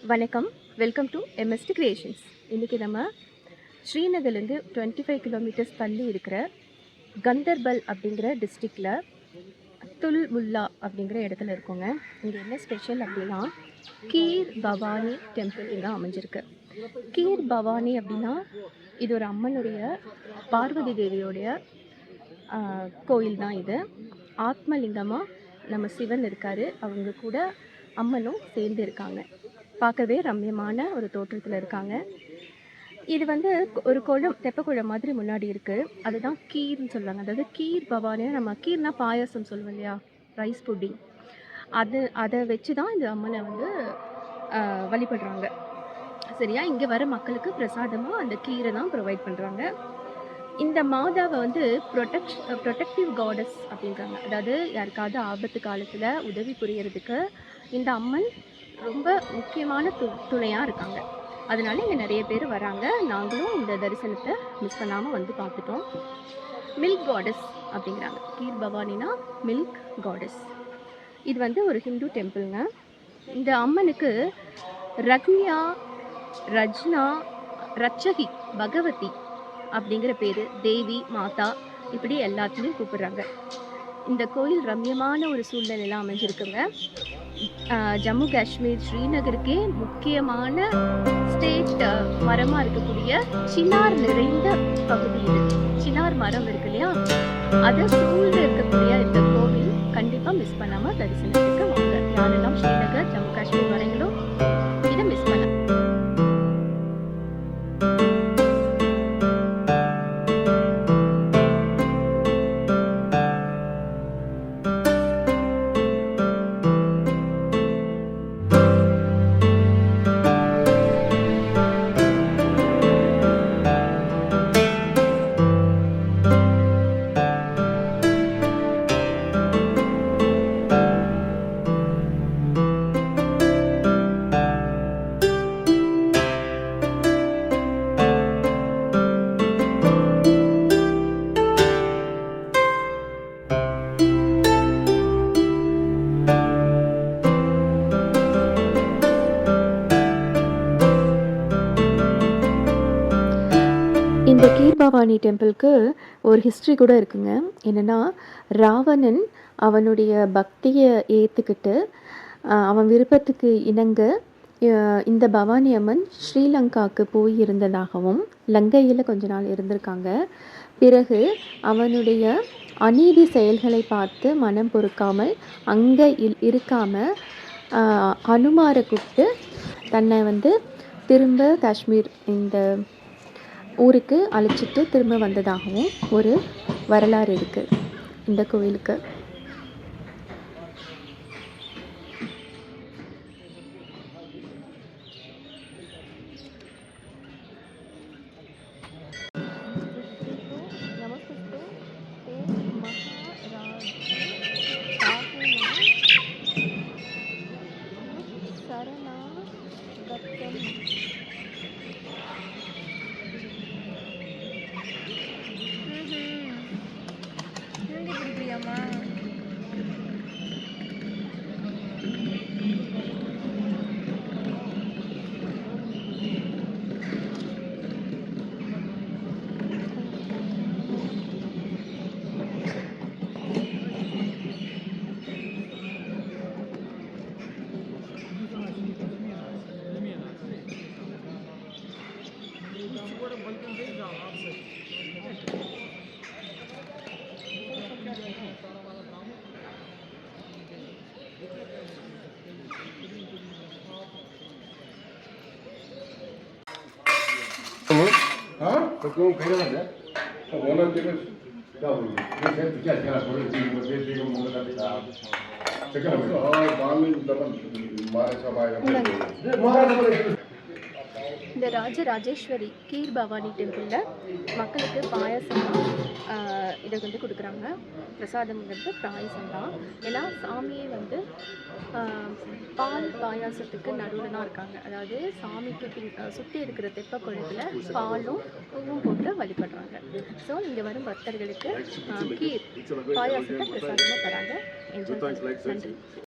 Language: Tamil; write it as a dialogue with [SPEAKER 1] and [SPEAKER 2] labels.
[SPEAKER 1] வணக்கம், வெல்கம் டு எம்எஸ்டி கிரியேஷன்ஸ். இன்றைக்கி நம்ம ஸ்ரீநகர்லேருந்து 25 கிலோமீட்டர்ஸ் தள்ளி இருக்கிற கந்தர்பல் அப்படிங்கிற டிஸ்ட்ரிக்டில் துல்முல்லா அப்படிங்கிற இடத்துல இருக்கோங்க. இங்கே என்ன ஸ்பெஷல் அப்படின்னா கீர் பவானி டெம்பிள் இங்கே அமைஞ்சிருக்கு. கீர் பவானி அப்படின்னா இது ஒரு அம்மனுடைய பார்வதி தேவியோடைய கோயில் தான். இது ஆத்மலிங்கமாக நம்ம சிவன் இருக்கார், அவங்க கூட அம்மனும் சேர்ந்து இருக்காங்க. பார்க்கவே ரம்யமான ஒரு தோற்றத்தில் இருக்காங்க. இது வந்து ஒரு குளம், தெப்பக்குளம் மாதிரி முன்னாடி இருக்குது. அதுதான் கீர்னு சொல்லுவாங்க. அதாவது கீர் பவானியாக, நம்ம கீர்னா பாயாசம் சொல்லுவோம் இல்லையா, ரைஸ் புட்டிங், அதை வச்சு தான் இந்த அம்மனை வந்து வழிபடுறாங்க. சரியா, இங்கே வர மக்களுக்கு பிரசாதமாக அந்த கீரை தான் ப்ரொவைட் பண்ணுறாங்க. இந்த மாதாவை வந்து ப்ரொடெக்டிவ் காடஸ் அப்படின்றாங்க. அதாவது யாருக்காவது ஆபத்து காலத்தில் உதவி புரியறதுக்கு இந்த அம்மன் ரொம்ப முக்கியமான துணையாக இருக்காங்க. அதனால இங்கே நிறைய பேர் வராங்க. நாங்களும் இந்த தரிசனத்தை மிஸ் பண்ணாமல் வந்து பார்த்துட்டோம். மில்க் காடஸ் அப்படிங்கிறாங்க. கீர் பவானினா மில்க் காடஸ். இது வந்து ஒரு ஹிந்து டெம்பிள்ங்க. இந்த அம்மனுக்கு ரக்ஞா, ரஜ்னா, ரட்சகி, பகவதி அப்படிங்கிற பேர், தேவி, மாதா, இப்படி எல்லாத்துலேயும் கூப்பிடுறாங்க. இந்த கோயில் ரம்யமான ஒரு சூழ்நிலையெல்லாம் அமைஞ்சிருக்குங்க. ஜம்மு காஷ்மீர், ஸ்ரீநகருக்கே முக்கியமான ஸ்டேட் மரமாக இருக்கக்கூடிய சினார் நிறைந்த பகுதி இது. சினார் மரம் இருக்கு இல்லையா, அதை சூழ்ந்து இருக்கக்கூடிய இந்த கோவில் கண்டிப்பாக மிஸ் பண்ணாமல் தரிசனத்துக்கு வாங்க. யாரெல்லாம் ஸ்ரீநகர், ஜம்மு காஷ்மீர் வரீங்களோ இதை மிஸ் பண்ண. இந்த கீர் பவானி டெம்பிளுக்கு ஒரு ஹிஸ்ட்ரி கூட இருக்குங்க. என்னென்னா, ராவணன் அவனுடைய பக்தியை ஏற்றுக்கிட்டு அவன் விருப்பத்துக்கு இணங்க இந்த பவானி அம்மன் ஸ்ரீலங்காவுக்கு போய் இருந்ததாகவும், லங்கையில் கொஞ்ச நாள் இருந்திருக்காங்க. பிறகு அவனுடைய அநீதி செயல்களை பார்த்து மனம் பொறுக்காமல் அங்கே இருக்காமல் ஹனுமாரை கூப்பிட்டு தன்னை வந்து திரும்ப காஷ்மீர் இந்த ஊருக்கு அழைச்சிட்டு திரும்ப வந்ததாகவும் ஒரு வரலாறு இருக்குது இந்த கோயிலுக்கு. இந்த ராஜராஜேஸ்வரி கீர் பவானி டெம்பிளில் மக்களுக்கு பாயசம் இதை வந்து கொடுக்குறாங்க. பிரசாதம்ங்கிறது பாயசம் தான். ஏன்னா சாமியே வந்து பால் பாயாசத்துக்கு நடுவில் தான் இருக்காங்க. அதாவது சாமிக்கு சுற்றி இருக்கிற தெப்ப குளத்தில் பாலும் பூவும் போட்டு வழிபடுறாங்க. ஸோ இங்கே வரும் பக்தர்களுக்கு கீர் பாயாசத்தை பிரசாதமாக தராங்க. நன்றி.